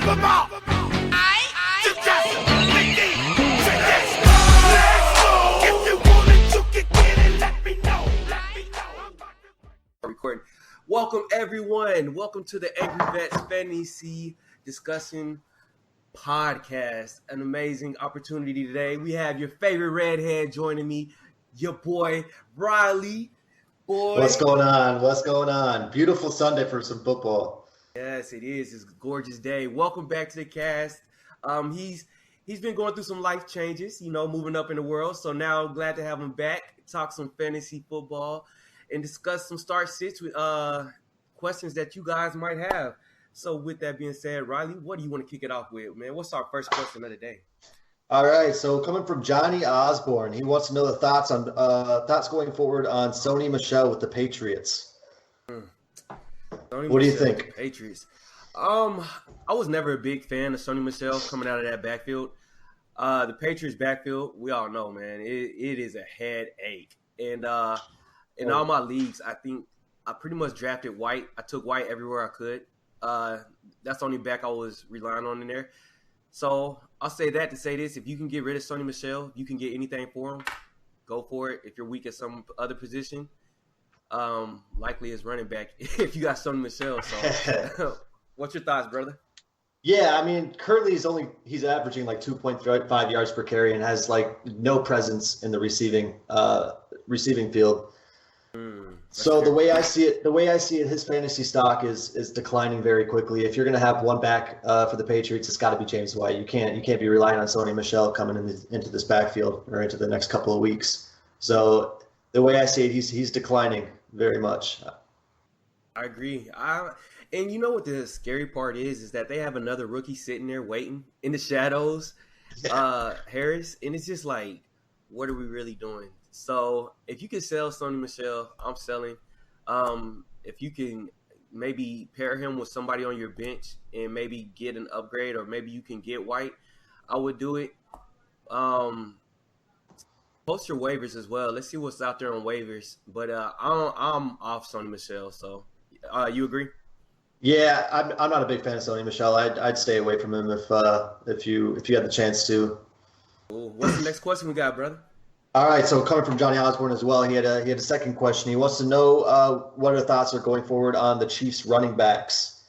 them out. If you want it, you can get it. Let me know. Recording. Welcome everyone. Welcome to the Angry Vets Fantasy Discussion Podcast. An amazing opportunity today. We have your favorite redhead joining me, your boy Rylee. Boy, what's going on? What's going on? Beautiful Sunday for some football. Yes, it is. It's a gorgeous day. Welcome back to the cast. He's been going through some life changes, moving up in the world. So now glad to have him back, talk some fantasy football, and discuss some start sits with questions that you guys might have. So with that being said, Rylee, what do you want to kick it off with, man? What's our first question of the day? All right, so coming from Johnny Osborne, he wants to know the thoughts going forward on Sony Michel with the Patriots. What do you think? Patriots. I was never a big fan of Sony Michel coming out of that backfield. The Patriots backfield, we all know, man, it is a headache. And in all my leagues, I think I pretty much drafted White. I took White everywhere I could. That's the only back I was relying on in there. So I'll say that to say this: if you can get rid of Sony Michel, you can get anything for him. Go for it. If you're weak at some other position, likely is running back. If you got Sony Michel, so what's your thoughts, brother? Yeah, I mean, currently he's averaging like 2.5 yards per carry and has like no presence in the receiving field. So the way I see it, his fantasy stock is declining very quickly. If you're going to have one back for the Patriots, it's got to be James White. You can't be relying on Sony Michel coming into this backfield or into the next couple of weeks. So the way I see it, he's declining very much. I agree. And you know what the scary part is that they have another rookie sitting there waiting in the shadows, Harris, and it's just like, what are we really doing? So if you can sell Sony Michel, I'm selling. If you can maybe pair him with somebody on your bench and maybe get an upgrade, or maybe you can get White, I would do it. Post your waivers as well. Let's see what's out there on waivers. But I'm off Sony Michel. So you agree? Yeah, I'm not a big fan of Sony Michel. I'd stay away from him if you had the chance to. Cool. What's the next question we got, brother? All right, so coming from Johnny Osborne as well, he had a second question. He wants to know what our thoughts are going forward on the Chiefs running backs.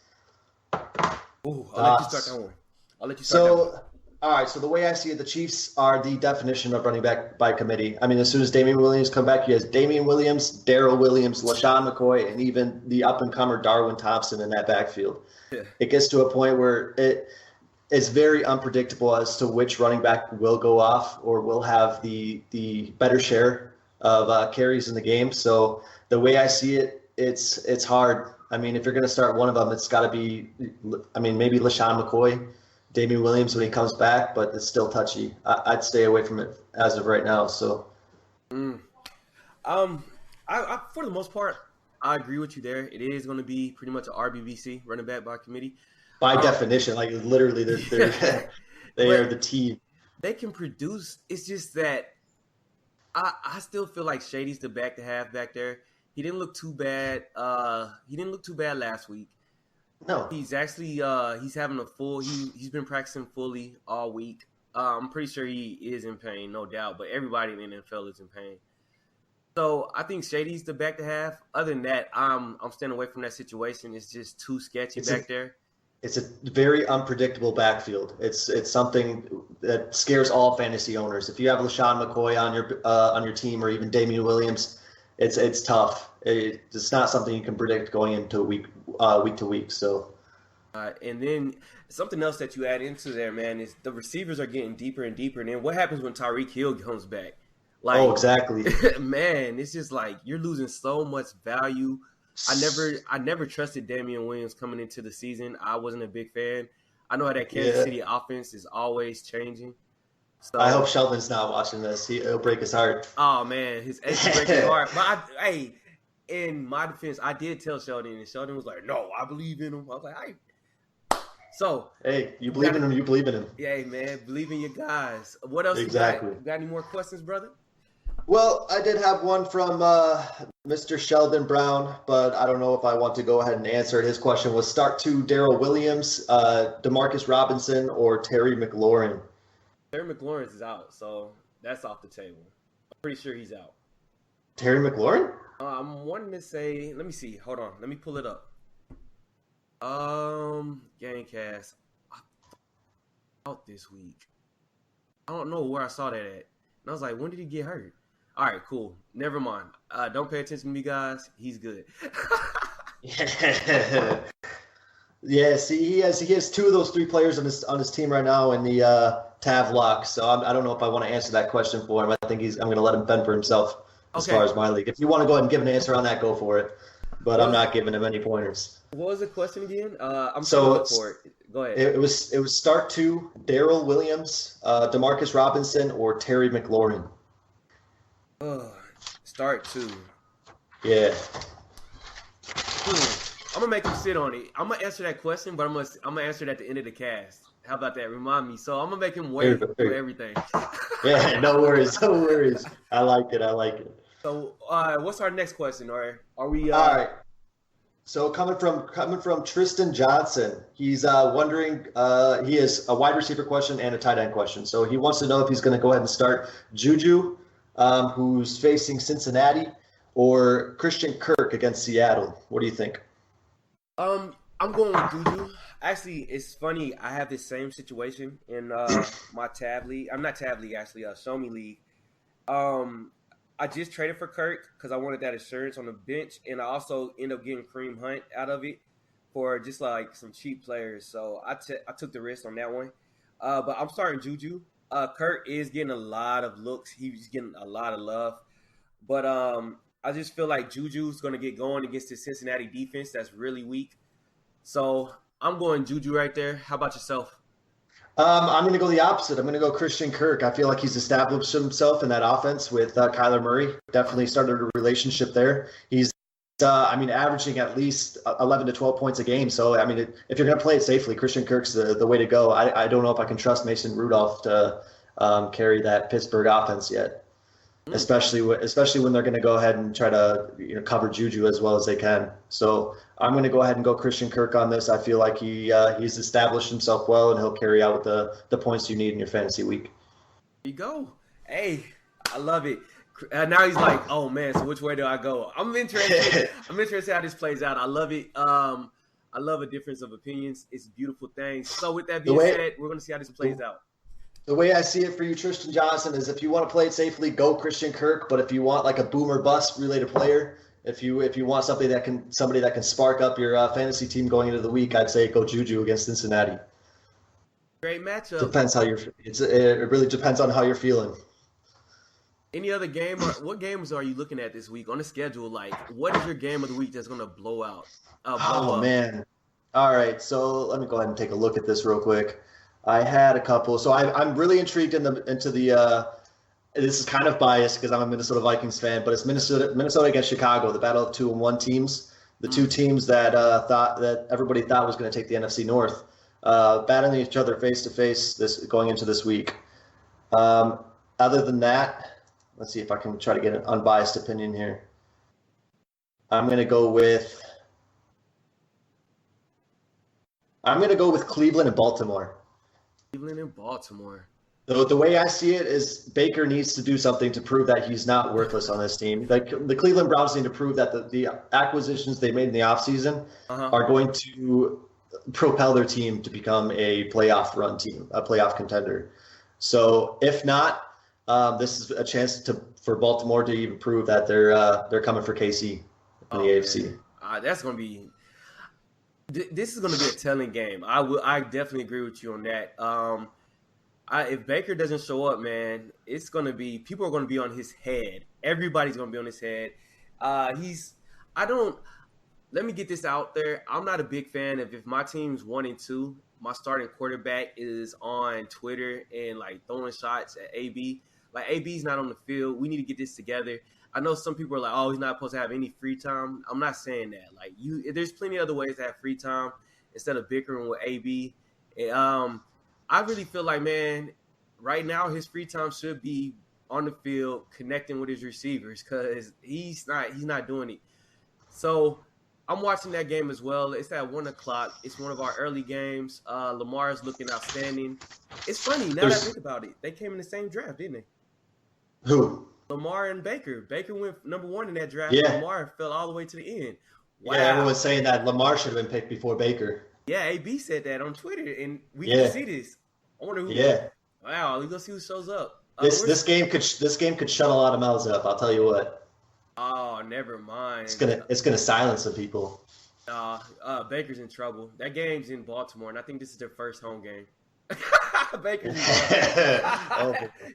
Ooh, I'll let you start that one. All right, so the way I see it, the Chiefs are the definition of running back by committee. I mean, as soon as Damian Williams come back, he has Damian Williams, Darrell Williams, LaShawn McCoy, and even the up-and-comer Darwin Thompson in that backfield. Yeah. It gets to a point where it's very unpredictable as to which running back will go off or will have the better share of carries in the game. So the way I see it, it's hard. I mean, if you're going to start one of them, it's got to be, maybe LaShawn McCoy, Damian Williams when he comes back, but it's still touchy. I'd stay away from it as of right now. So, I for the most part, I agree with you there. It is going to be pretty much an RBBC, running back by committee. By definition, like literally, they are the team. They can produce. It's just that I still feel like Shady's the back to have back there. He didn't look too bad. He didn't look too bad last week. No, he's actually he's having a full. He's been practicing fully all week. I'm pretty sure he is in pain, no doubt. But everybody in the NFL is in pain. So I think Shady's the back to have. Other than that, I'm staying away from that situation. It's just too sketchy back there. It's a very unpredictable backfield. It's something that scares all fantasy owners. If you have LaShawn McCoy on your team, or even Damian Williams, it's tough. It's not something you can predict going into week to week. So, and then something else that you add into there, man, is the receivers are getting deeper and deeper. And then what happens when Tyreek Hill comes back? Like, exactly. Man, it's just like you're losing so much value. I never trusted Damian Williams coming into the season. I wasn't a big fan. I know how that Kansas City offense is always changing. So, I hope Sheldon's not watching this. He'll break his heart. Oh, man, his break his heart. But in my defense, I did tell Sheldon, and Sheldon was like, "No, I believe in him." I was like, So, hey, you believe in him, you believe in him. Yeah, man, believe in your guys. What else exactly. you got any more questions, brother? Well, I did have one from Mr. Sheldon Brown, but I don't know if I want to go ahead and answer it. His question was start two Daryl Williams, Demarcus Robinson, or Terry McLaurin. Terry McLaurin is out, so that's off the table. I'm pretty sure he's out. Terry McLaurin? I'm wanting to say, let me see. Hold on, let me pull it up. Gamecast out this week. I don't know where I saw that at. And I was like, when did he get hurt? All right, cool. Never mind. Don't pay attention to me, guys. He's good. Yeah, see, he has two of those three players on his team right now in the Tav lock. So I don't know if I want to answer that question for him. I think I'm going to let him fend for himself as far as my league. If you want to go ahead and give an answer on that, go for it. But I'm not giving him any pointers. What was the question again? I'm so look for it. Go ahead. It was start two Daryl Williams, Demarcus Robinson, or Terry McLaurin. Start two. Yeah. I'm gonna make him sit on it. I'm gonna answer that question, but I'm gonna answer it at the end of the cast. How about that? Remind me. So I'm gonna make him wait for everything. Yeah, no worries. I like it. So, what's our next question? Or are we? All right. So coming from Tristan Johnson, he's wondering. He has a wide receiver question and a tight end question. So he wants to know if he's going to go ahead and start Juju, who's facing Cincinnati, or Christian Kirk against Seattle. What do you think? I'm going with Juju. Actually, it's funny. I have this same situation in my Tab League. I'm not Tab League, actually. Show Me League. I just traded for Kirk because I wanted that assurance on the bench, and I also ended up getting Kareem Hunt out of it for just like some cheap players. So I took the risk on that one. But I'm starting Juju. Kirk is getting a lot of looks. He's getting a lot of love. But I just feel like Juju's going to get going against the Cincinnati defense that's really weak. So I'm going Juju right there. How about yourself? I'm going to go the opposite. I'm going to go Christian Kirk. I feel like he's established himself in that offense with Kyler Murray. Definitely started a relationship there. He's, averaging at least 11 to 12 points a game. So, if you're going to play it safely, Christian Kirk's the way to go. I don't know if I can trust Mason Rudolph to carry that Pittsburgh offense yet, especially when they're going to go ahead and try to cover Juju as well as they can. So I'm going to go ahead and go Christian Kirk on this. I feel like he's established himself well, and he'll carry out with the points you need in your fantasy week. There you go. Hey, I love it. Now he's like, oh man, so which way do I go? I'm interested how this plays out. I love it. I love a difference of opinions. It's a beautiful thing. So with that being said, we're going to see how this plays out. The way I see it for you, Tristan Johnson, is if you want to play it safely, go Christian Kirk. But if you want like a boom or bust related player, if you want somebody that can spark up your fantasy team going into the week, I'd say go Juju against Cincinnati. Great matchup. Depends how it really depends on how you're feeling. Any other game? What games are you looking at this week on the schedule? Like, what is your game of the week that's going to blow out? Man. All right, so let me go ahead and take a look at this real quick. I had a couple. So I'm really intrigued into the this is kind of biased because I'm a Minnesota Vikings fan, but it's Minnesota against Chicago, the battle of 2-1 teams, the two teams that everybody thought was going to take the NFC North, battling each other face to face going into this week. Other than that, let's see if I can try to get an unbiased opinion here. I'm going to go with Cleveland and Baltimore. Cleveland and Baltimore. The way I see it is Baker needs to do something to prove that he's not worthless on this team. The Cleveland Browns need to prove that the acquisitions they made in the offseason are going to propel their team to become a playoff run team, a playoff contender. So if not, this is a chance for Baltimore to even prove that they're coming for KC in the AFC. That's going to be – this is going to be a telling game. I definitely agree with you on that. If Baker doesn't show up, man, it's going to be – people are going to be on his head. Everybody's going to be on his head. Let me get this out there. I'm not a big fan of if my team's 1-2, my starting quarterback is on Twitter and like throwing shots at AB. Like AB's not on the field. We need to get this together. I know some people are like, oh, he's not supposed to have any free time. I'm not saying that. Like there's plenty of other ways to have free time instead of bickering with AB. I really feel like, man, right now his free time should be on the field connecting with his receivers because he's not doing it. So I'm watching that game as well. It's at 1:00. It's one of our early games. Lamar is looking outstanding. It's funny now that I think about it. They came in the same draft, didn't they? Who? Lamar and Baker. Baker went number 1 in that draft. Yeah. Lamar fell all the way to the end. Wow. Yeah, everyone's saying that Lamar should have been picked before Baker. Yeah, AB said that on Twitter, and we can see this. I wonder who. Yeah. Wow, let's see who shows up. This game could shut a lot of mouths up. I'll tell you what. Oh, never mind. It's gonna silence some people. Baker's in trouble. That game's in Baltimore, and I think this is their first home game. Baker's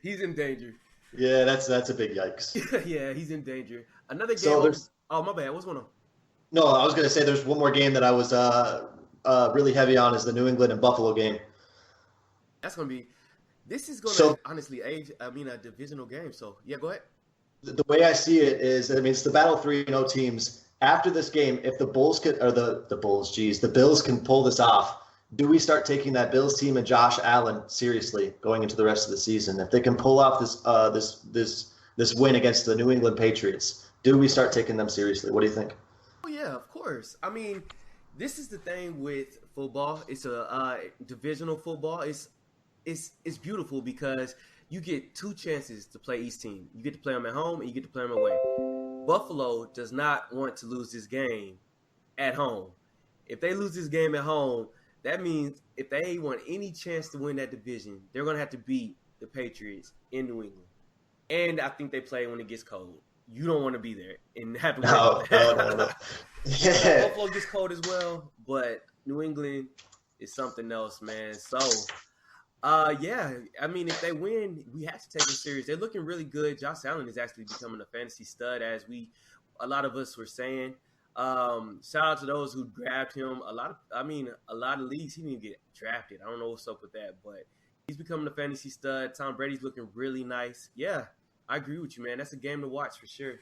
he's in danger. Yeah, that's a big yikes. Yeah, he's in danger. Another game. So oh, my bad. What's going on? No, I was gonna say there's one more game that I was really heavy on is the New England and Buffalo game. That's gonna be. This is gonna honestly a divisional game. So yeah, go ahead. The way I see it is, it's the battle 3-0 teams. After this game, if the Bills can pull this off, do we start taking that Bills team and Josh Allen seriously going into the rest of the season? If they can pull off this win against the New England Patriots, do we start taking them seriously? What do you think? Oh yeah, of course. I mean, this is the thing with football. It's a divisional football. It's beautiful because you get 2 chances to play each team. You get to play them at home and you get to play them away. Buffalo does not want to lose this game at home. If they lose this game at home, that means if they want any chance to win that division, they're going to have to beat the Patriots in New England. And I think they play when it gets cold. You don't want to be there and have to No. Yeah. Buffalo gets cold as well, but New England is something else, man. So, if they win, we have to take them serious. They're looking really good. Josh Allen is actually becoming a fantasy stud, as a lot of us were saying. Shout out to those who grabbed him. A lot of leagues he didn't even get drafted. I don't know what's up with that, but he's becoming a fantasy stud. Tom Brady's looking really nice. Yeah, I agree with you, man. That's a game to watch for sure.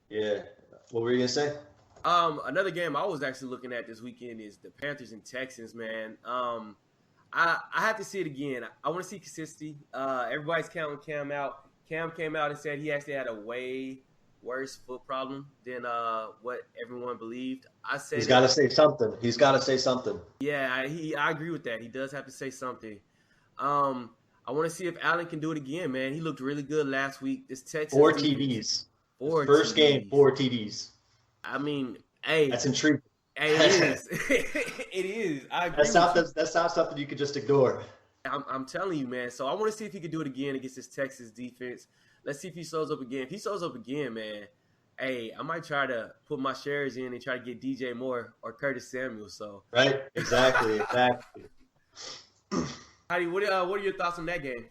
Yeah. What were you gonna say? Another game I was actually looking at this weekend is the Panthers and Texans, man. I have to see it again. I want to see consistency. Everybody's counting Cam out. Cam came out and said he actually had a way worse foot problem than what everyone believed. I said he's got to say something. He's got to say something. Yeah, I agree with that. He does have to say something. I want to see if Allen can do it again, man. He looked really good last week. This Texas 4 TDs. First game, 4 TDs. I mean, hey, that's intriguing. Hey, it is. It is. I agree. That's not something you could just ignore. I'm telling you, man. So I want to see if he can do it again against this Texas defense. Let's see if he shows up again. If he shows up again, man, hey, I might try to put my shares in and try to get DJ Moore or Curtis Samuel. So right, exactly. Heidi, what are your thoughts on that game?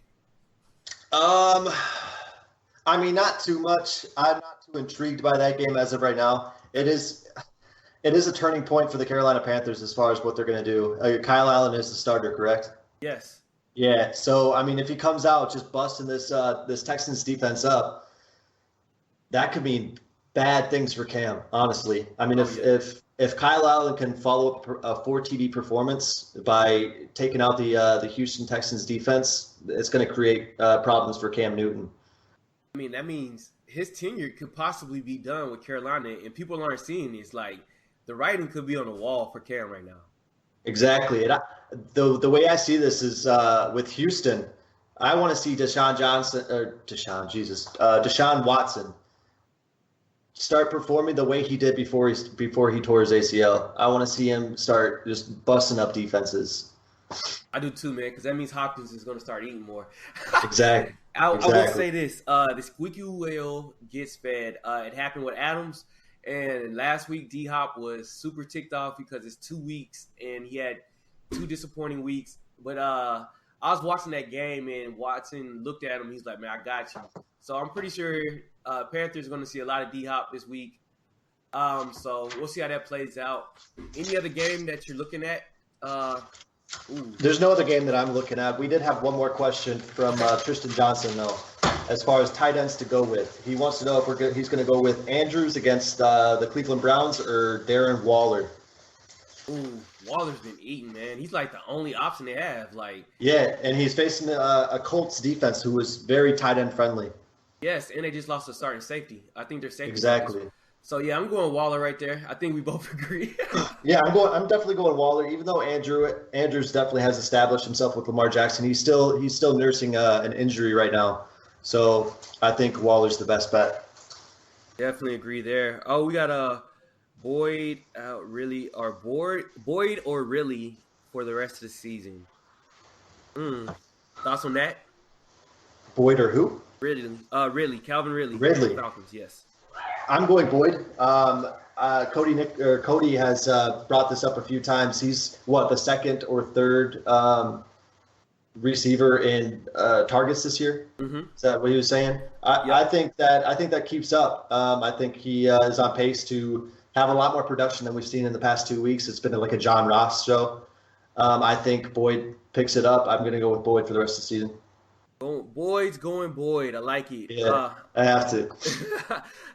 Not too much. I'm not too intrigued by that game as of right now. It is a turning point for the Carolina Panthers as far as what they're going to do. Kyle Allen is the starter, correct? Yes. Yeah. So, if he comes out just busting this Texans defense up, that could mean bad things for Cam, honestly. If Kyle Allen can follow up a 4 TD performance by taking out the Houston Texans defense, it's going to create problems for Cam Newton. That means his tenure could possibly be done with Carolina, and people aren't seeing this. Like, the writing could be on the wall for Cam right now. Exactly. And the way I see this is with Houston, I want to see Deshaun Watson start performing the way he did before he tore his ACL. I want to see him start just busting up defenses. I do too, man, because that means Hopkins is going to start eating more. Exactly. I will say this. The squeaky wheel gets fed. It happened with Adams. And last week, D-Hop was super ticked off because it's 2 weeks, and he had 2 disappointing weeks. But I was watching that game, and Watson looked at him. He's like, man, I got you. So I'm pretty sure Panthers are going to see a lot of D-Hop this week. So we'll see how that plays out. Any other game that you're looking at? There's no other game that I'm looking at. We did have one more question from Tristan Johnson, though, as far as tight ends to go with. He wants to know if he's going to go with Andrews against the Cleveland Browns or Darren Waller. Ooh, Waller's been eating, man. He's like the only option they have. Yeah, and he's facing a Colts defense who was very tight end friendly. Yes, and they just lost a starting safety. I think their safety. Exactly. So yeah, I'm going Waller right there. I think we both agree. Yeah, I'm definitely going Waller. Even though Andrews definitely has established himself with Lamar Jackson, he's still nursing an injury right now. So I think Waller's the best bet. Definitely agree there. Oh, we got Boyd Boyd or really for the rest of the season. Thoughts on that? Boyd or who? Ridley, Calvin Ridley. Ridley. Falcons, yes. I'm going Boyd. Cody has brought this up a few times. He's the second or third receiver in targets this year. Mm-hmm. Is that what he was saying? I think that keeps up. I think he is on pace to have a lot more production than we've seen in the past 2 weeks. It's been like a John Ross show. I think Boyd picks it up. I'm going to go with Boyd for the rest of the season. Boyd's going Boyd. I like it. Yeah, I have to.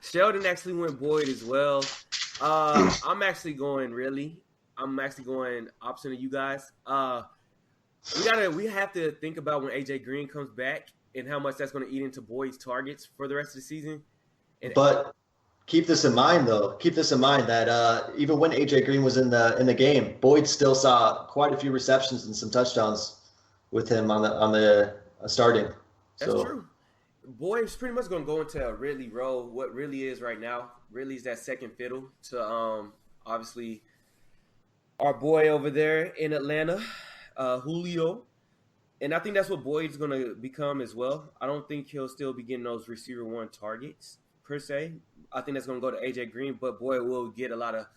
Sheldon actually went Boyd as well. I'm actually going Ridley. I'm actually going opposite of you guys. We have to think about when AJ Green comes back and how much that's going to eat into Boyd's targets for the rest of the season. But keep this in mind, though. Keep this in mind that even when AJ Green was in the game, Boyd still saw quite a few receptions and some touchdowns with him on the starting. That's true. Boyd's pretty much going to go into a Ridley role. What Ridley is right now, Ridley's that second fiddle to obviously our boy over there in Atlanta, Julio. And I think that's what Boyd's going to become as well. I don't think he'll still be getting those receiver one targets per se. I think that's going to go to AJ Green, but Boyd will get a lot of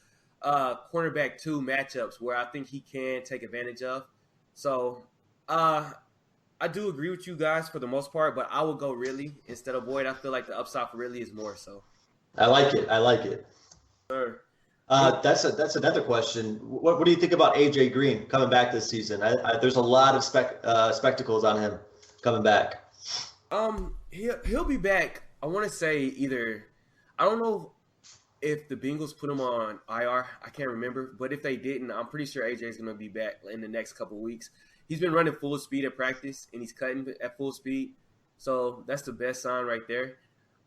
cornerback two matchups where I think he can take advantage of. So I do agree with you guys for the most part, but I would go Ridley instead of Boyd. I feel like the upside for Ridley is more so. I like it. Sure. That's another question. What do you think about AJ Green coming back this season? There's a lot of spectacles on him coming back. He'll be back. I want to say either I don't know if the Bengals put him on IR. I can't remember, but if they didn't, I'm pretty sure AJ is going to be back in the next couple of weeks. He's been running full speed at practice, and he's cutting at full speed. So that's the best sign right there.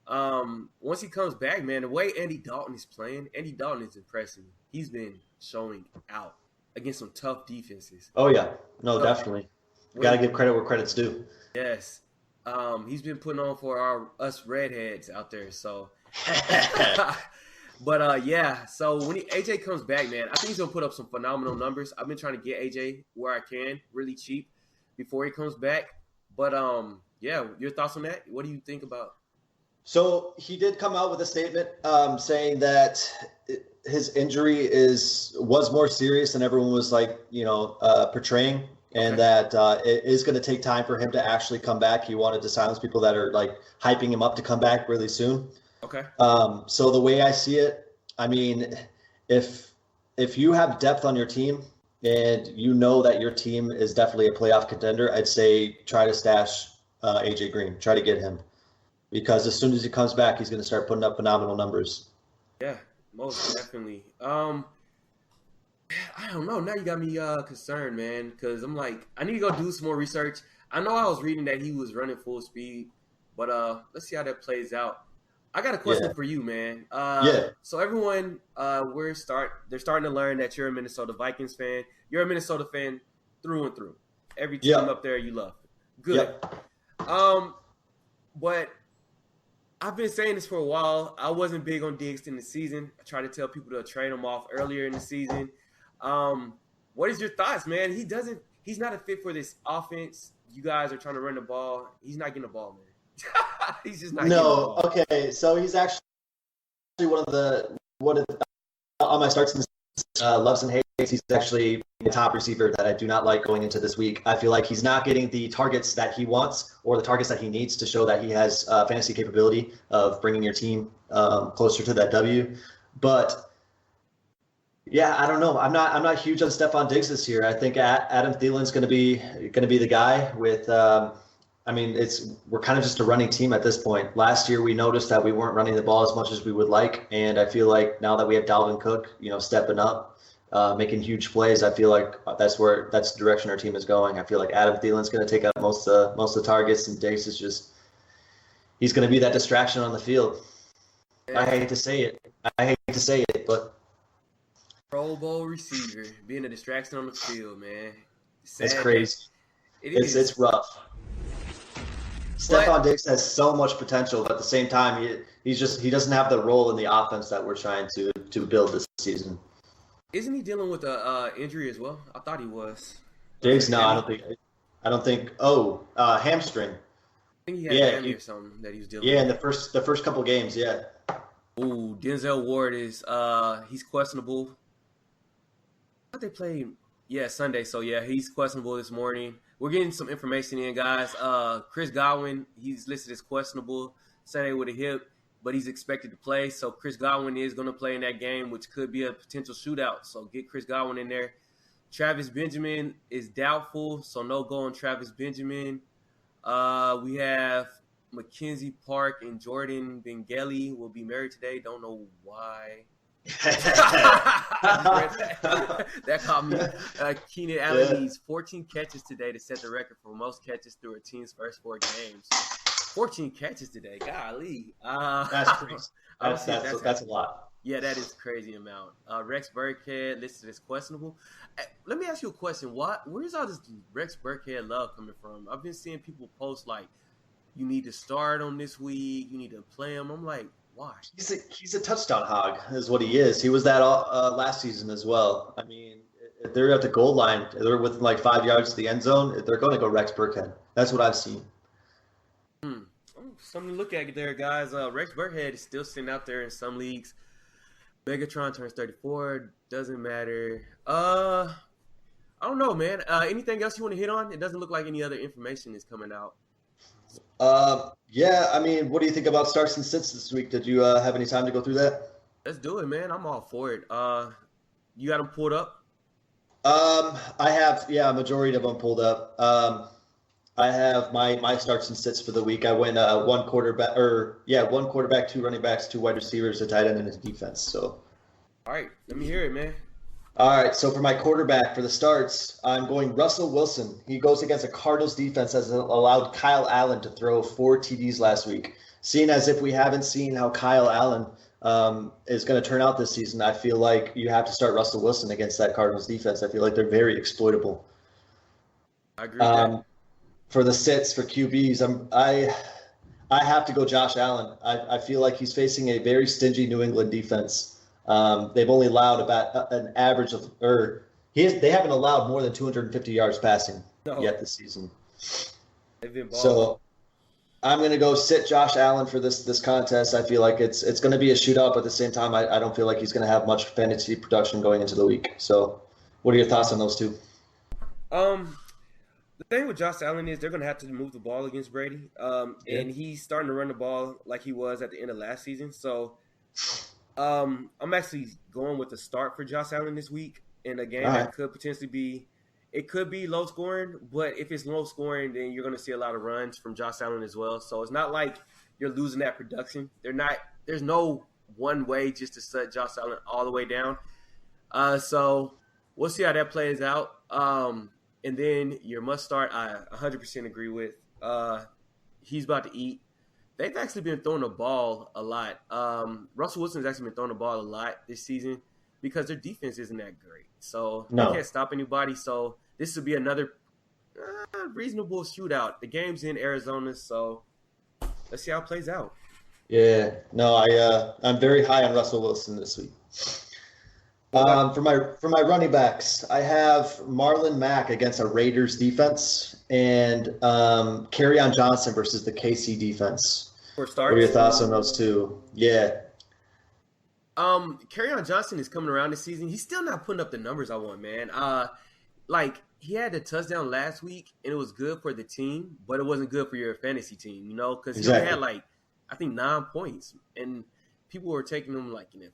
Once he comes back, man, the way Andy Dalton is playing, Andy Dalton is impressive. He's been showing out against some tough defenses. Oh, yeah. No, definitely. Got to give credit where credit's due. Yes. He's been putting on for us redheads out there. So, but yeah. So when AJ comes back, man, I think he's gonna put up some phenomenal numbers. I've been trying to get AJ where I can, really cheap, before he comes back. But yeah, your thoughts on that? What do you think about? So he did come out with a statement saying that his injury was more serious than everyone was portraying. And that it is going to take time for him to actually come back. He wanted to silence people that are hyping him up to come back really soon. Okay. So the way I see it, I mean, if you have depth on your team and you know that your team is definitely a playoff contender, I'd say try to stash AJ Green. Try to get him, because as soon as he comes back, he's going to start putting up phenomenal numbers. Yeah, most definitely. I don't know. Now you got me concerned, man, because I'm like, I need to go do some more research. I know I was reading that he was running full speed, but let's see how that plays out. I got a question for you, man. So everyone, they're starting to learn that you're a Minnesota Vikings fan. You're a Minnesota fan through and through. Every team up there you love. Good. But I've been saying this for a while. I wasn't big on Diggs in the season. I tried to tell people to trade him off earlier in the season. What is your thoughts, man? He's not a fit for this offense. You guys are trying to run the ball. He's not getting the ball, man. He's just not getting the ball. Okay. So he's actually one of the on my starts in loves and hates. He's actually the top receiver that I do not like going into this week. I feel like he's not getting the targets that he wants or the targets that he needs to show that he has fantasy capability of bringing your team closer to that W. But yeah, I don't know. I'm not huge on Stephon Diggs this year. I think Adam Thielen's going to be the guy with. We're kind of just a running team at this point. Last year we noticed that we weren't running the ball as much as we would like, and I feel like now that we have Dalvin Cook, stepping up, making huge plays, I feel like that's the direction our team is going. I feel like Adam Thielen's going to take up most of the targets, and Diggs is just he's going to be that distraction on the field. Yeah. I hate to say it, but Pro Bowl receiver being a distraction on the field, man. it's Sad crazy. It is. It's rough. Stephon Diggs has so much potential, but at the same time, he doesn't have the role in the offense that we're trying to build this season. Isn't he dealing with a injury as well? I thought he was. Diggs, no, I don't think. Oh, hamstring. I think he had a hammy or something that he was dealing with. Yeah, in the first couple games, yeah. Ooh, Denzel Ward is he's questionable. I thought they played Sunday, so yeah, he's questionable this morning. We're getting some information in, guys. Chris Godwin, he's listed as questionable Sunday with a hip, but he's expected to play. So Chris Godwin is going to play in that game, which could be a potential shootout. So get Chris Godwin in there. Travis Benjamin is doubtful, so no go on Travis Benjamin. We have Mackenzie Park and Jordan Bengeli will be married today. Don't know why. That caught me. Keenan Allen needs 14 catches today to set the record for most catches through a team's first 4 games. 14 catches today. Golly. That's crazy. That's a lot. Yeah, that is a crazy amount. Rex Burkhead listed as questionable. Let me ask you a question. Where's all this Rex Burkhead love coming from? I've been seeing people post like, you need to start on this week. You need to play him. I'm like, why? He's a touchdown hog, is what he is. He was that last season as well. I mean, if they're at the goal line, they're within like 5 yards to the end zone, they're going to go Rex Burkhead. That's what I've seen. Something to look at there, guys. Rex Burkhead is still sitting out there in some leagues. Megatron turns 34. Doesn't matter. I don't know, man. Anything else you want to hit on? It doesn't look like any other information is coming out. Yeah, I mean, what do you think about starts and sits this week? Did you have any time to go through that? Let's do it, man. I'm all for it. You got them pulled up? I have, a majority of them pulled up. I have my starts and sits for the week. I went one quarterback, 2 running backs, 2 wide receivers, a tight end, and a defense. So, all right, let me hear it, man. All right, so for my quarterback for the starts, I'm going Russell Wilson. He goes against a Cardinals defense that allowed Kyle Allen to throw 4 TDs last week. Seeing as if we haven't seen how Kyle Allen is going to turn out this season, I feel like you have to start Russell Wilson against that Cardinals defense. I feel like they're very exploitable. I agree with that. For the sits for QBs, I have to go Josh Allen. I feel like he's facing a very stingy New England defense. They've only allowed about an average of, they haven't allowed more than 250 yards passing yet this season. They've been balling. So I'm going to go sit Josh Allen for this contest. I feel like it's going to be a shootout, but at the same time, I don't feel like he's going to have much fantasy production going into the week. So what are your thoughts on those two? The thing with Josh Allen is they're going to have to move the ball against Brady. And he's starting to run the ball like he was at the end of last season. So I'm actually going with the start for Josh Allen this week in a game that could potentially be – it could be low scoring, but if it's low scoring, then you're going to see a lot of runs from Josh Allen as well. So it's not like you're losing that production. There's no one way just to set Josh Allen all the way down. So we'll see how that plays out. And then your must start, I 100% agree with. He's about to eat. They've actually been throwing the ball a lot. Russell Wilson's actually been throwing the ball a lot this season because their defense isn't that great. So they can't stop anybody. So this would be another reasonable shootout. The game's in Arizona, so let's see how it plays out. Yeah, no, I'm very high on Russell Wilson this week. For my running backs, I have Marlon Mack against a Raiders defense and Kerryon Johnson versus the KC defense. For starts, what are your thoughts on those two? Yeah. Kerryon Johnson is coming around this season. He's still not putting up the numbers I want, man. Like he had a touchdown last week and it was good for the team, but it wasn't good for your fantasy team, because he only had like I think 9 points, and people were taking him like in the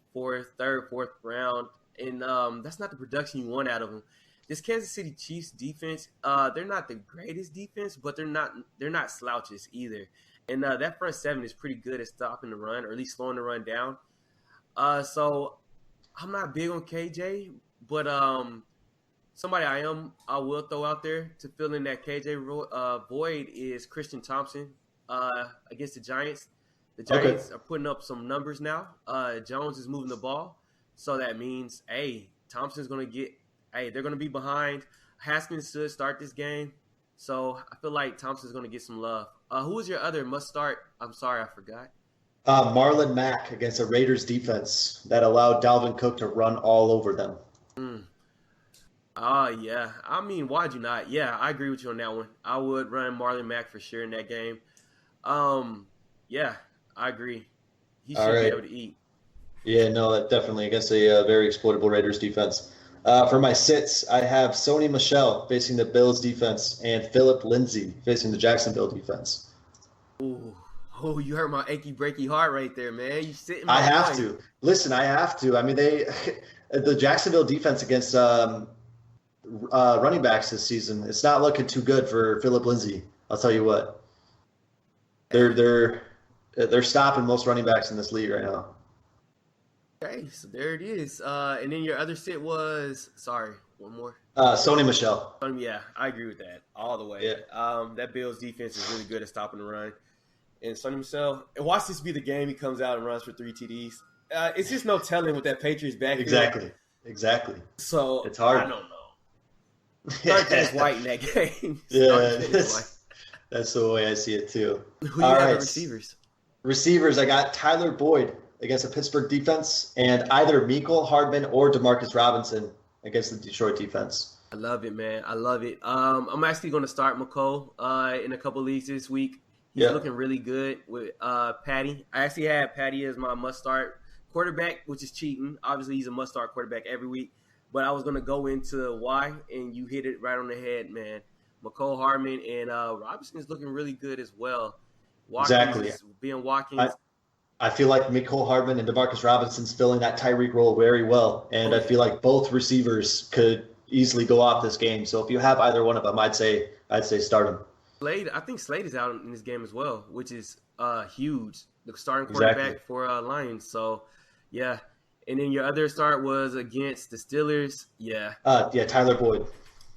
third, fourth round. And that's not the production you want out of them. This Kansas City Chiefs defense, they're not the greatest defense, but they're not slouches either. And that front seven is pretty good at stopping the run, or at least slowing the run down. So I'm not big on KJ, but somebody I will throw out there to fill in that KJ void is Christian Thompson against the Giants. The Giants are putting up some numbers now. Jones is moving the ball, so that means, hey, Thompson's going to get – hey, they're going to be behind. Haskins should start this game, so I feel like Thompson's going to get some love. Who was your other must-start? I'm sorry, I forgot. Marlon Mack against the Raiders defense that allowed Dalvin Cook to run all over them. Yeah. I mean, why'd you not? Yeah, I agree with you on that one. I would run Marlon Mack for sure in that game. Yeah, I agree. He should be able to eat. Yeah, no, definitely against a very exploitable Raiders defense. For my sits, I have Sony Michel facing the Bills defense and Philip Lindsay facing the Jacksonville defense. Ooh. Oh, you hurt my achy breaky heart right there, man. You sitting. I have to. Listen, I have to. I mean, the Jacksonville defense against running backs this season, it's not looking too good for Philip Lindsay. I'll tell you what. They're stopping most running backs in this league right now. Okay, so there it is. And then your other sit was one more. Sony Michel. Yeah, I agree with that all the way. Yeah. That Bills defense is really good at stopping the run. And Sony Michel, and watch this be the game he comes out and runs for 3 TDs. It's just no telling with that Patriots back. Exactly. So it's hard. I don't know. Stark White in that game. Yeah, that's the way I see it too. Who you have receivers? Receivers, I got Tyler Boyd against the Pittsburgh defense, and either Mecole Hardman or Demarcus Robinson against the Detroit defense. I love it, man. I love it. I'm actually going to start Mecole in a couple leagues this week. He's looking really good with Patty. I actually had Patty as my must-start quarterback, which is cheating. Obviously, he's a must-start quarterback every week. But I was going to go into why, and you hit it right on the head, man. Mecole Hardman and Robinson is looking really good as well. Watkins Watkins. I feel like Mecole Hardman and Demarcus Robinson's filling that Tyreek role very well. And I feel like both receivers could easily go off this game. So if you have either one of them, I'd say start them. I think Slade is out in this game as well, which is huge. The starting quarterback for Lions. So, yeah. And then your other start was against the Steelers. Yeah. Tyler Boyd.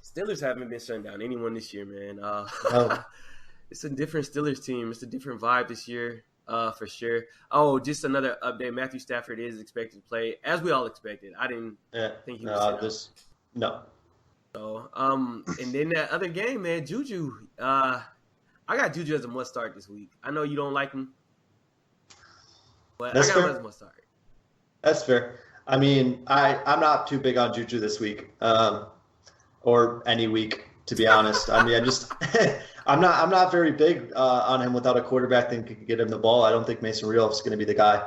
Steelers haven't been shutting down anyone this year, man. No. It's a different Steelers team. It's a different vibe this year, for sure. Oh, just another update. Matthew Stafford is expected to play, as we all expected. I didn't think he was No. So, and then that other game, man, Juju. I got Juju as a must start this week. I know you don't like him, but I got him as a must start. That's fair. I mean, I'm not too big on Juju this week, or any week, to be honest. I mean, I'm not very big on him without a quarterback that can get him the ball. I don't think Mason Rudolph is going to be the guy.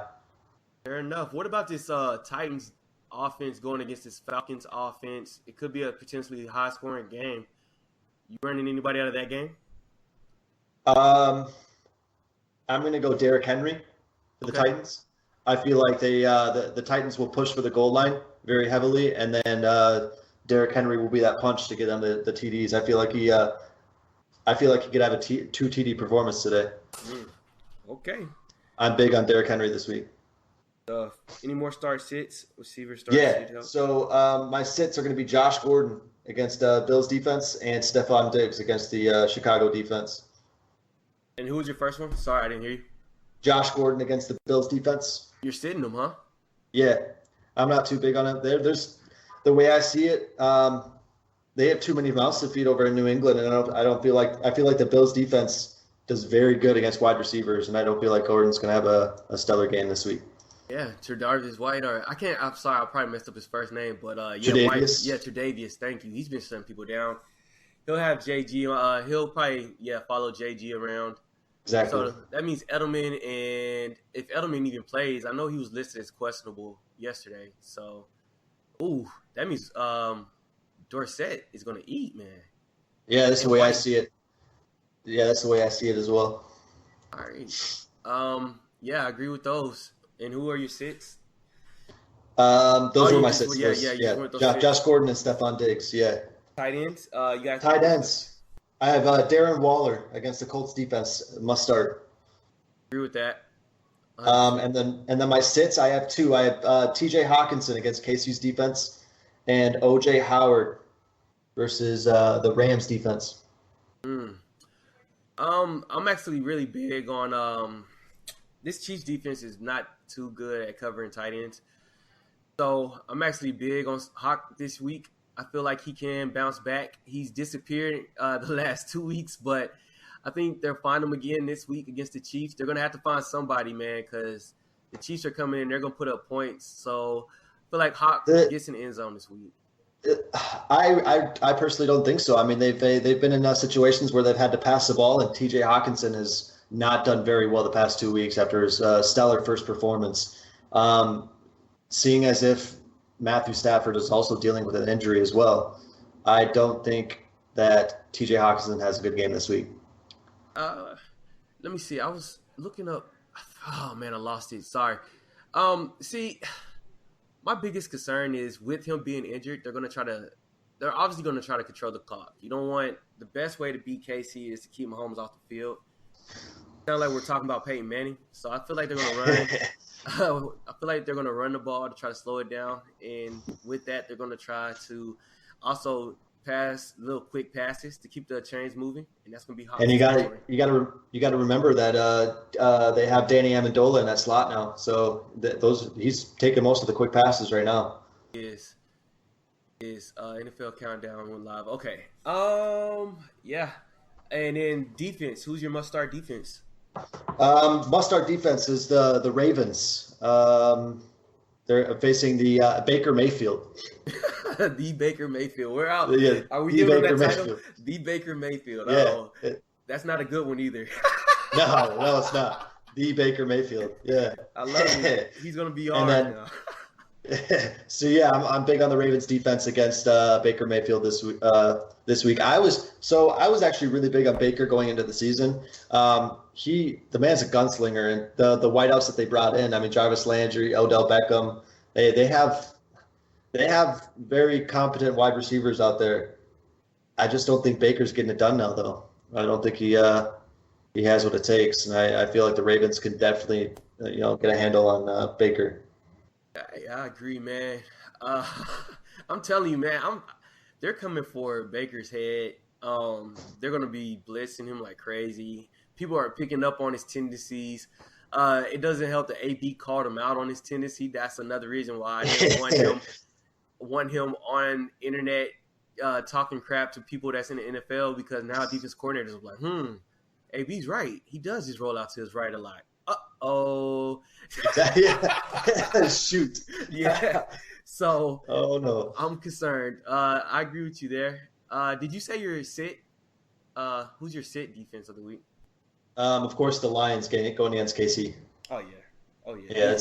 Fair enough. What about this Titans offense going against this Falcons offense? It could be a potentially high-scoring game. You running anybody out of that game? I'm going to go Derrick Henry for the Titans. I feel like the Titans will push for the goal line very heavily, and then Derrick Henry will be that punch to get them the TDs. I feel like he could have a 2 TD performance today. Okay. I'm big on Derrick Henry this week. Any more start sits? Receiver start sit? Yeah. So my sits are going to be Josh Gordon against Bills defense and Stephon Diggs against the Chicago defense. And who was your first one? Sorry, I didn't hear you. Josh Gordon against the Bills defense. You're sitting them, huh? Yeah, I'm not too big on it. There's the way I see it. They have too many mouths to feed over in New England, and I feel like the Bills defense does very good against wide receivers, and I don't feel like Gordon's going to have a stellar game this week. Yeah, Tre'Davious White, I'm sorry, I probably messed up his first name, but Tre'Davious. Tre'Davious, thank you. He's been shutting people down. He'll have JG. He'll probably follow JG around. Exactly. So that means Edelman, and if Edelman even plays, I know he was listed as questionable yesterday. So, that means Dorsett is going to eat, man. Yeah, that's the way I see it. Yeah, that's the way I see it as well. All right. I agree with those. And who are your sits? Those were my sits. Josh Gordon and Stephon Diggs. Yeah. Tight ends. You got tight ends. I have Darren Waller against the Colts defense. Must start. Agree with that. And then my sits, I have 2. I have T.J. Hawkinson against KC's defense, and O.J. Howard versus the Rams defense. I'm actually really big on this Chiefs defense is not too good at covering tight ends. So I'm actually big on Hawk this week. I feel like he can bounce back. He's disappeared the last 2 weeks, but I think they'll find him again this week against the Chiefs. They're going to have to find somebody, man, because the Chiefs are coming in. They're going to put up points. So I feel like Hawk gets in the end zone this week. I personally don't think so. I mean, they've been in situations where they've had to pass the ball, and T.J. Hawkinson has not done very well the past 2 weeks after his stellar first performance. Seeing as if Matthew Stafford is also dealing with an injury as well, I don't think that T.J. Hawkinson has a good game this week. Let me see. I was looking up. Oh man, I lost it. Sorry. See, my biggest concern is with him being injured. They're obviously going to try to control the clock. You don't want the best way to beat KC is to keep Mahomes off the field. Sound like we're talking about Peyton Manning, so I feel like they're going to run. I feel like they're going to run the ball to try to slow it down, and with that, they're going to try to also pass little quick passes to keep the chains moving, and that's going to be hot. And you got to remember that they have Danny Amendola in that slot now, so he's taking most of the quick passes right now. Is NFL countdown went live? Okay. Yeah, and then defense. Who's your must-start defense? Must-start defense is the Ravens. They're facing the Baker Mayfield. The Baker Mayfield. We're out. Yeah, are we the giving Baker that title? Mayfield. The Baker Mayfield. Yeah. Oh, that's not a good one either. No, it's not. The Baker Mayfield. Yeah. I love it. He's gonna be on now. So yeah, I'm big on the Ravens defense against Baker Mayfield this week. I was actually really big on Baker going into the season. The man's a gunslinger, and the wideouts that they brought in. I mean, Jarvis Landry, Odell Beckham. They have very competent wide receivers out there. I just don't think Baker's getting it done now, though. I don't think he has what it takes, and I feel like the Ravens can definitely get a handle on Baker. I agree, man. I'm telling you, man. They're coming for Baker's head. They're gonna be blitzing him like crazy. People are picking up on his tendencies. It doesn't help that AB called him out on his tendency. That's another reason why I didn't want him on internet talking crap to people that's in the NFL, because now defense coordinators are like, AB's right. He does just roll out to his right a lot. Uh-oh. Shoot. Yeah. So oh no. I'm concerned. I agree with you there. Did you say your sit? Who's your sit defense of the week? Of course, the Lions going against KC. Oh yeah. Yeah,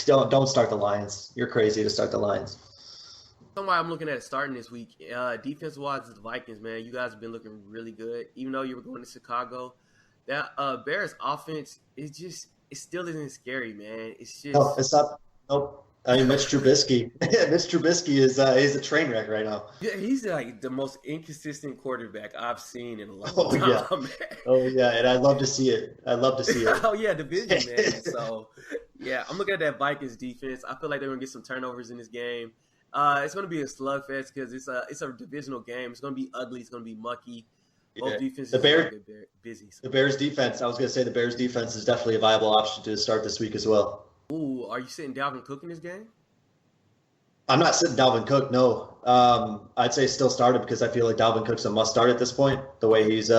don't start the Lions. You're crazy to start the Lions. Somebody I'm looking at starting this week. Defense-wise, is the Vikings, man. You guys have been looking really good. Even though you were going to Chicago, that Bears offense it still isn't scary, man. It's just no, it's not. Nope. I mean, Mitch Trubisky. Mitch Trubisky is he's a train wreck right now. Yeah, he's like the most inconsistent quarterback I've seen in a long time. Yeah. Man. Oh yeah, and I'd love to see it. Oh yeah, division, man. So yeah, I'm looking at that Vikings defense. I feel like they're gonna get some turnovers in this game. It's gonna be a slugfest because it's a divisional game. It's gonna be ugly. It's gonna be mucky. Both defenses are busy. So. The Bears defense. I was gonna say the Bears defense is definitely a viable option to start this week as well. Ooh, are you sitting Dalvin Cook in this game? I'm not sitting Dalvin Cook, no. I'd say still start it because I feel like Dalvin Cook's a must-start at this point, the way he's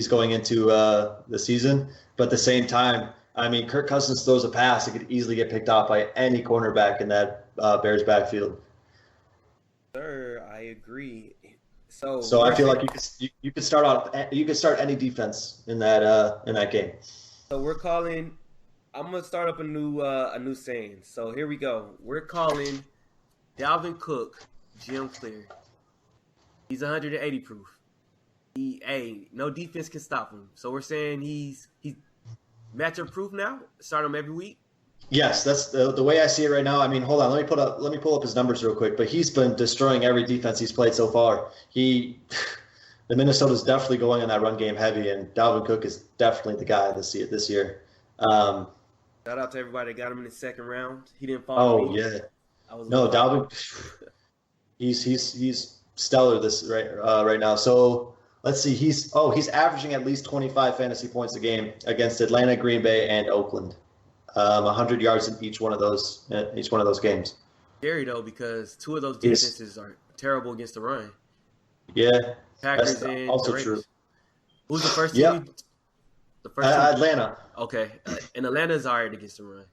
going into the season. But at the same time, I mean, Kirk Cousins throws a pass, it could easily get picked off by any cornerback in that Bears backfield. Sir, I agree. So I feel like you could start any defense in that game. So we're calling. I'm gonna start up a new saying. So here we go. We're calling Dalvin Cook Jim Clear. He's 180 proof. No defense can stop him. So we're saying he's matchup proof now. Start him every week. Yes, that's the way I see it right now. I mean, hold on, let me pull up his numbers real quick. But he's been destroying every defense he's played so far. The Minnesota's definitely going on that run game heavy, and Dalvin Cook is definitely the guy this year. Shout out to everybody that got him in the second round. He didn't fall. Oh yeah. Dalvin. He's stellar right now. So Let's see. He's averaging at least 25 fantasy points a game against Atlanta, Green Bay, and Oakland. 100 yards in each one of those games. Scary though, because two of those He's- defenses are terrible against the run. Yeah, Packers that's and also the true. Raiders. Who's the first team? Yep. The first team. Atlanta. Okay, and Atlanta's all right against the run.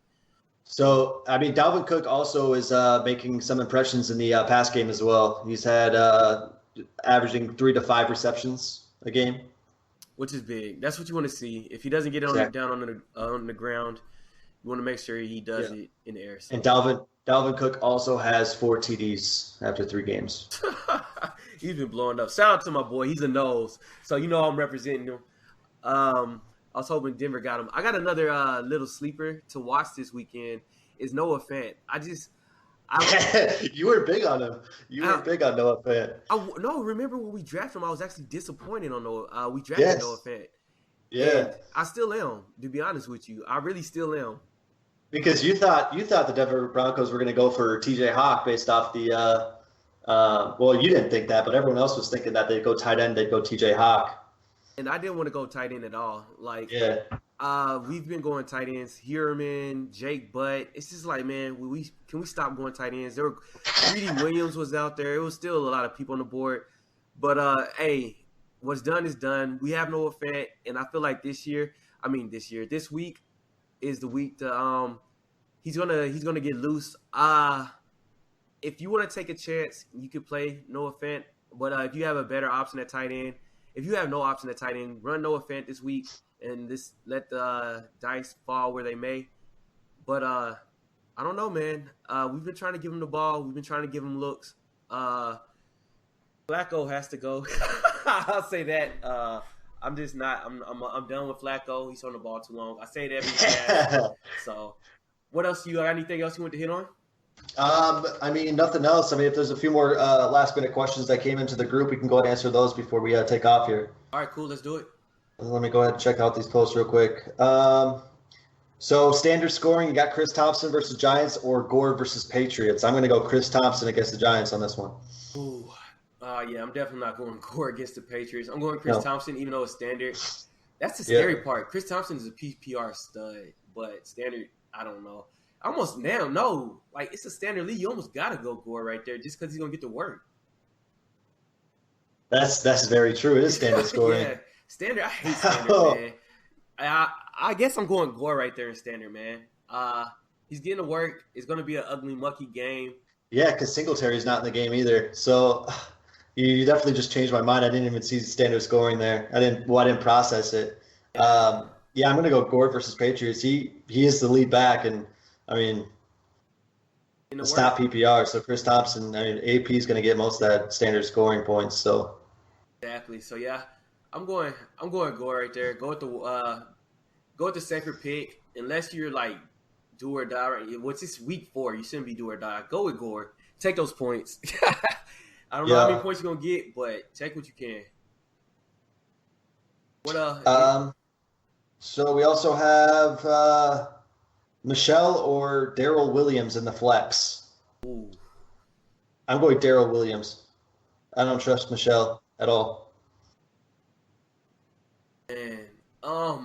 So, I mean, Dalvin Cook also is making some impressions in the pass game as well. He's had averaging 3 to 5 receptions a game. Which is big. That's what you want to see. If he doesn't get it Exactly. down on the ground, you want to make sure he does it in the air. So. And Dalvin Cook also has 4 TDs after 3 games. He's been blowing up. Shout out to my boy. He's a nose. So you know I'm representing him. I was hoping Denver got him. I got another little sleeper to watch this weekend. Is Noah Fant. You were big on him. You were big on Noah Fant. No, remember when we drafted him, I was actually disappointed on Noah. We drafted Noah Fant. Yeah. And I still am, to be honest with you. I really still am. Because you thought the Denver Broncos were going to go for TJ Hawk based off the well, you didn't think that, but everyone else was thinking that they'd go tight end, they'd go TJ Hawk. And I didn't want to go tight end at all. Like, Yeah. we've been going tight ends, Heuerman, Jake Butt. It's just like, man, can we stop going tight ends? There were Greedy Williams was out there. It was still a lot of people on the board. But hey, what's done is done. We have Noah Fant, and I feel like this week is the week to he's gonna get loose. If you want to take a chance, you could play Noah Fant. But if you have a better option at tight end, if you have no option at tight end, run Noah Fant this week and just let the dice fall where they may. But I don't know, man. We've been trying to give him the ball. We've been trying to give him looks. Flacco has to go. I'll say that. I'm just not. I'm done with Flacco. He's on the ball too long. I say it every time. So, what else? You got anything else you want to hit on? I mean, nothing else. I mean, if there's a few more last minute questions that came into the group, we can go ahead and answer those before we take off here. All right, cool. Let's do it. Let me go ahead and check out these posts real quick. So standard scoring, you got Chris Thompson versus Giants or Gore versus Patriots. I'm going to go Chris Thompson against the Giants on this one. Ooh. Yeah, I'm definitely not going Gore against the Patriots. I'm going Chris Thompson, even though it's standard. That's the scary part. Chris Thompson is a PPR stud, but standard, I don't know. Almost now, no. Like, it's a standard league. You almost got to go Gore right there just because he's going to get to work. That's very true. It is standard scoring. Yeah, standard. I hate standard, man. I guess I'm going Gore right there in standard, man. He's getting to work. It's going to be an ugly, mucky game. Yeah, because Singletary's not in the game either. So you definitely just changed my mind. I didn't even see standard scoring there. I didn't process it. I'm going to go Gore versus Patriots. He is the lead back, and I mean, it's not PPR. So Chris Thompson, I mean, AP is going to get most of that standard scoring points. So exactly. So yeah, I'm going Gore right there. Go with the safer pick, unless you're like do or die. Right? What's this week 4? You shouldn't be do or die. Go with Gore. Take those points. I don't know how many points you're gonna get, but take what you can. What So we also have Michelle or Darrell Williams in the flex. Ooh. I'm going Darrell Williams. I don't trust Michelle at all. Man, I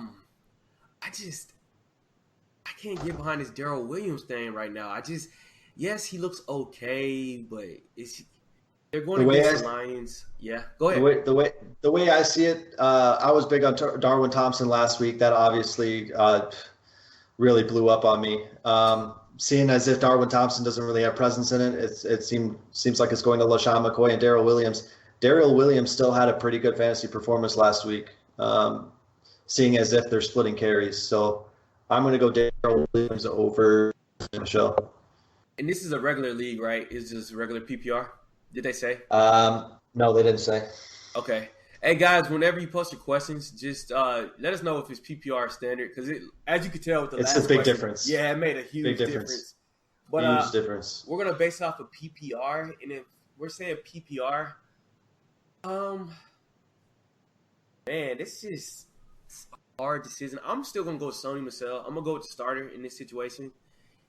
can't get behind this Darrell Williams thing right now. Yes, he looks okay, but they're going against the Lions. Yeah, go ahead. The way I see it, I was big on Darwin Thompson last week. That obviously really blew up on me. Seeing as if Darwin Thompson doesn't really have presence in it, it seems like it's going to LaShawn McCoy and Darrell Williams. Darrell Williams still had a pretty good fantasy performance last week, seeing as if they're splitting carries. So I'm going to go Darrell Williams over Michelle. And this is a regular league, right? It's just regular PPR. Did they say? No, they didn't say. Okay. Hey guys, whenever you post your questions, just let us know if it's PPR or standard, because as you can tell with the last it's a big question, difference. Yeah, it made a huge difference. But huge difference. We're gonna base it off of PPR, and if we're saying PPR, man, this is a hard decision. I'm still gonna go with Sony Michel. I'm gonna go with the starter in this situation,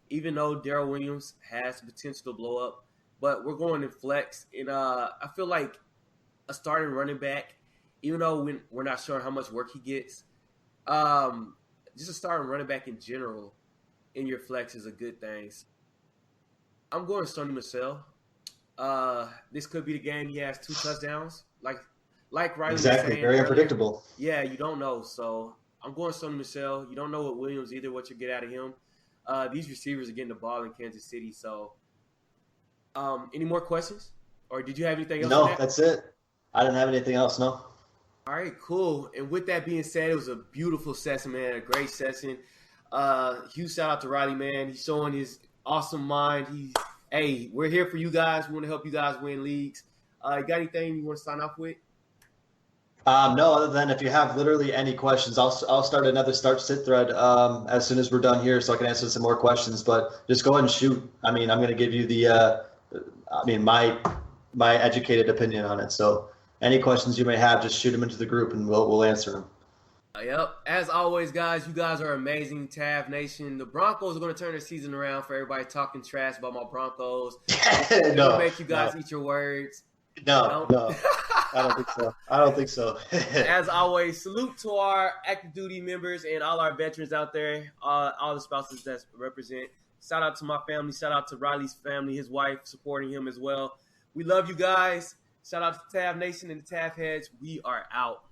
even though Darrell Williams has the potential to blow up. But we're going in flex, and I feel like a starting running back, even though we're not sure how much work he gets, just a starting running back in general in your flex is a good thing. I'm going Sony Michel. This could be the game he has 2 touchdowns. Like Rylee was Exactly. saying Very earlier. unpredictable. Yeah, you don't know. So I'm going Sony Michel. You don't know what Williams either, what you get out of him. These receivers are getting the ball in Kansas City. So any more questions? Or did you have anything else? No, that's it. I didn't have anything else, no. All right, cool. And with that being said, it was a beautiful session, man. A great session. Huge shout out to Rylee, man. He's showing his awesome mind. Hey, we're here for you guys. We want to help you guys win leagues. You got anything you want to sign off with? No, other than if you have literally any questions, I'll start another start sit thread as soon as we're done here, so I can answer some more questions. But just go ahead and shoot. I mean, I'm going to give you my educated opinion on it. So any questions you may have, just shoot them into the group, and we'll answer them. Yep. As always, guys, you guys are amazing, Tav Nation. The Broncos are going to turn their season around for everybody talking trash about my Broncos. They're going to make you guys eat your words. No. I don't think so. As always, salute to our active duty members and all our veterans out there, all the spouses that represent. Shout out to my family. Shout out to Riley's family, his wife, supporting him as well. We love you guys. Shout out to Tav Nation and the Tav Heads. We are out.